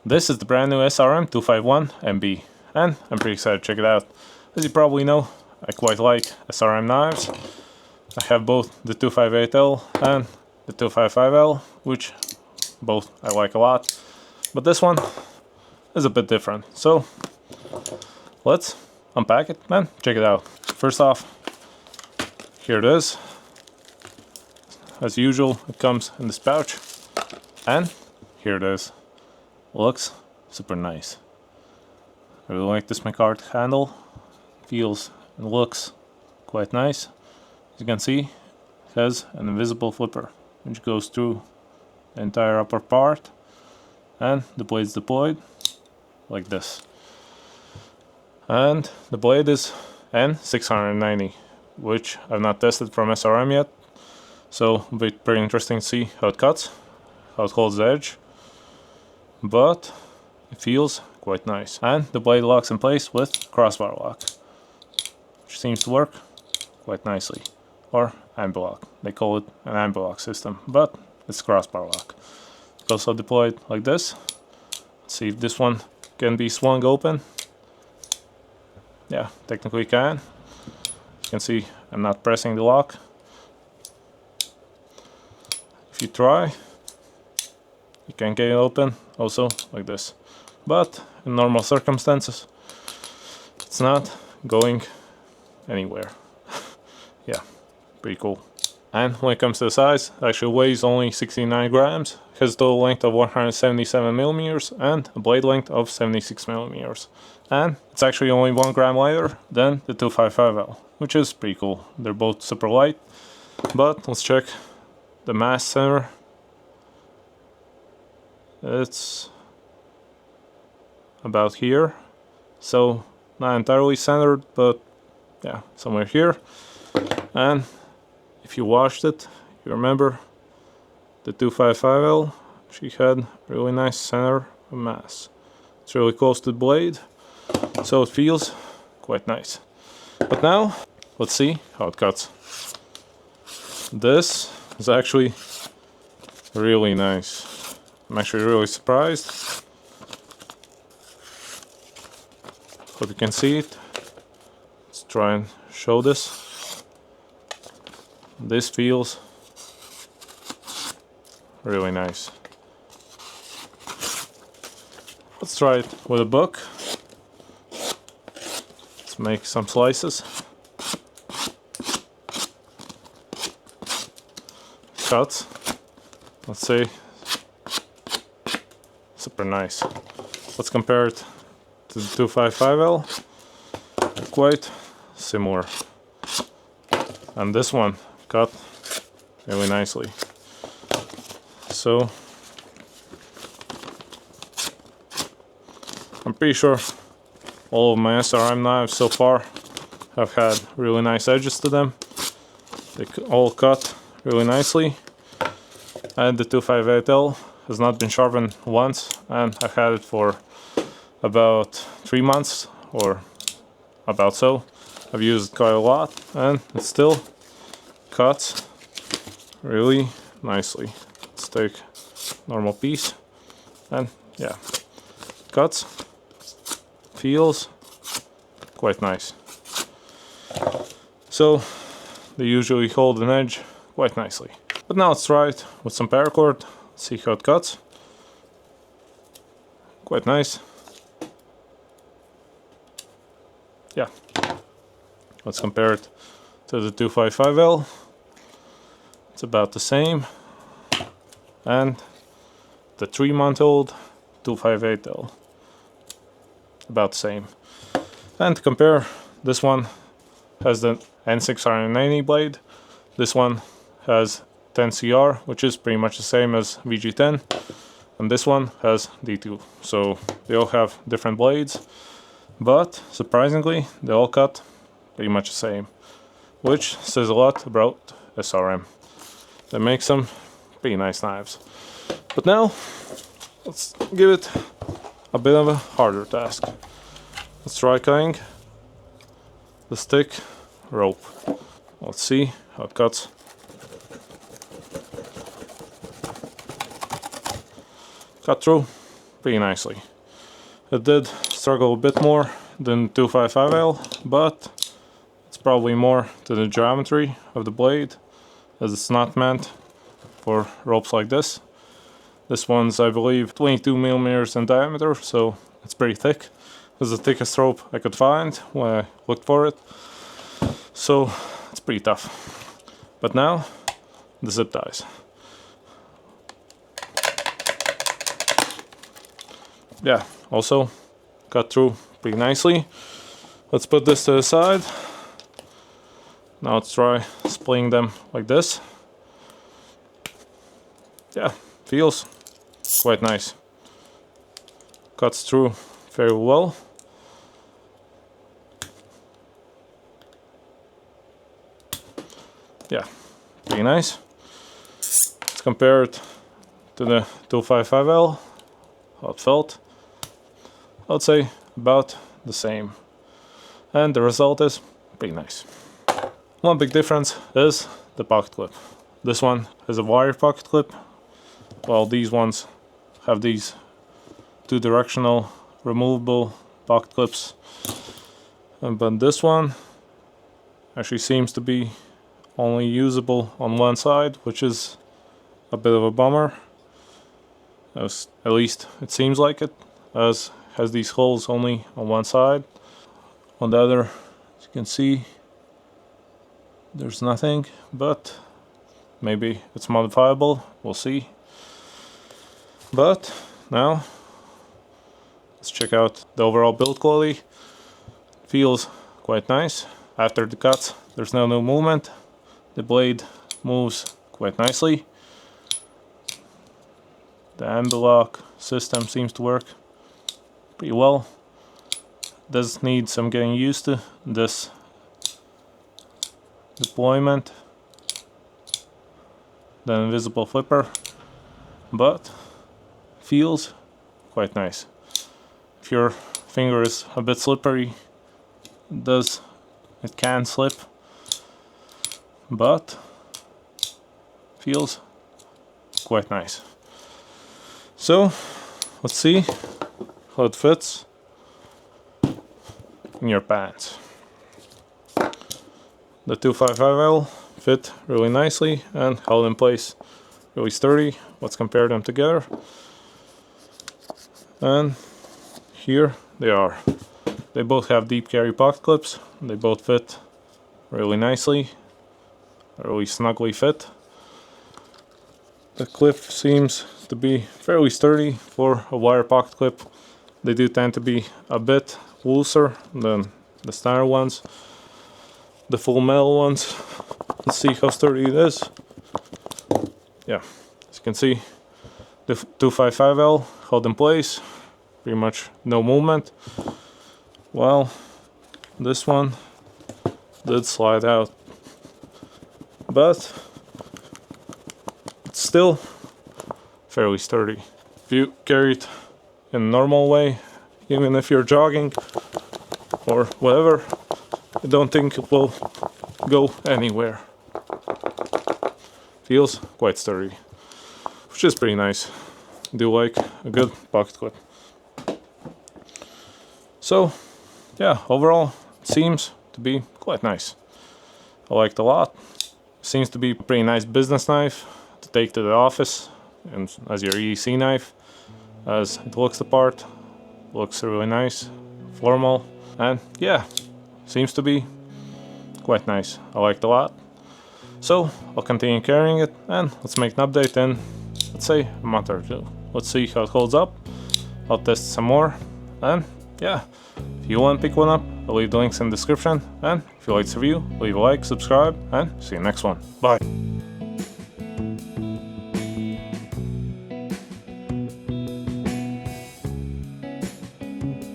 This is the brand new SRM 251MB, and I'm pretty excited to check it out. As you probably know, I quite like SRM knives. I have both the 258L and the 255L, which both I like a lot. But this one is a bit different, so let's unpack it and check it out. First off, here it is. As usual, it comes in this pouch, and here it is. Looks super nice. I really like this Micarta handle. Feels and looks quite nice. As you can see, it has an invisible flipper which goes through the entire upper part, and the blade's deployed like this. And the blade is N690, which I've not tested from SRM yet, so it'll be pretty interesting to see how it cuts, how it holds the edge, but it feels quite nice. And the blade locks in place with crossbar lock, which seems to work quite nicely, or Ambi-Lock. They call it an Ambi-Lock system, but it's crossbar lock. It's also deployed like this. Let's see if this one can be swung open. Yeah, technically can. You can see I'm not pressing the lock. If you try, you can get it open also like this. But in normal circumstances, it's not going anywhere. Yeah, pretty cool. And when it comes to the size, it actually weighs only 69 grams, has a total length of 177 millimeters and a blade length of 76 millimeters. And it's actually only 1 gram lighter than the 255L, which is pretty cool. They're both super light. But let's check the mass center. It's about here, so not entirely centered, but yeah, somewhere here. And if you watched it, you remember the 255L, she had a really nice center of mass. It's really close to the blade, so it feels quite nice. But now, let's see how it cuts. This is actually really nice. I'm actually really surprised. Hope you can see it. Let's try and show this. This feels really nice. Let's try it with a book. Let's make some slices. Cuts. Let's see. Super nice. Let's compare it to the 255L. Quite similar. And this one cut really nicely. So I'm pretty sure all of my SRM knives so far have had really nice edges to them. They all cut really nicely. And the 258L has not been sharpened once, and I've had it for about 3 months or about so. I've used it quite a lot, and it still cuts really nicely. Let's take a normal piece, and yeah, cuts, feels quite nice. So they usually hold an edge quite nicely. But now let's try it with some paracord, see how it cuts. Quite nice. Yeah. Let's compare it to the 255L. It's about the same. And the 3-month-old 258L. About the same. And to compare, this one has the N690 blade. This one has 10CR, which is pretty much the same as VG10, and this one has D2, so they all have different blades, but surprisingly they all cut pretty much the same, which says a lot about SRM. They make some pretty nice knives. But now let's give it a bit of a harder task. Let's try cutting the stick rope. Let's see how it cuts. Cut through pretty nicely. It did struggle a bit more than 255L, but it's probably more to the geometry of the blade, as it's not meant for ropes like this. This one's, I believe, 22mm in diameter, so it's pretty thick. It's the thickest rope I could find when I looked for it, so it's pretty tough. But now, the zip ties. Yeah, also cut through pretty nicely. Let's put this to the side. Now let's try splitting them like this. Yeah, feels quite nice. Cuts through very well. Yeah, pretty nice. Let's compare it to the 255L, how it felt. I'd say about the same. And the result is pretty nice. One big difference is the pocket clip. This one has a wire pocket clip, while these ones have these two-directional removable pocket clips. But this one actually seems to be only usable on one side, which is a bit of a bummer. At least it seems like it, as has these holes only on one side. On the other, as you can see, there's nothing, but maybe it's modifiable, we'll see. But now let's check out the overall build quality. Feels quite nice. After the cuts, there's no movement. The blade moves quite nicely. The Ambi-Lock system seems to work pretty well. Does need some getting used to, this deployment, the invisible flipper, but feels quite nice. If your finger is a bit slippery, it can slip, but feels quite nice. So let's see how it fits in your pants. The 255L fit really nicely and held in place really sturdy. Let's compare them together. And here they are. They both have deep carry pocket clips. They both fit really nicely, really snugly fit. The clip seems to be fairly sturdy for a wire pocket clip. They do tend to be a bit looser than the standard ones. The full metal ones, let's see how sturdy it is. Yeah, as you can see, the 255L held in place, pretty much no movement. Well, this one did slide out, but it's still fairly sturdy. If you carry it in a normal way, even if you're jogging or whatever, I don't think it will go anywhere. Feels quite sturdy, which is pretty nice. I do like a good pocket clip. So yeah, overall it seems to be quite nice. I liked it a lot. Seems to be a pretty nice business knife to take to the office and as your EDC knife, as it looks the part. Looks really nice, formal, and yeah, seems to be quite nice. I liked it a lot. So I'll continue carrying it, and let's make an update in, let's say, a month or two. Let's see how it holds up. I'll test some more, and yeah, if you want to pick one up, I'll leave the links in the description, and if you like this review, leave a like, subscribe, and see you next one. Bye.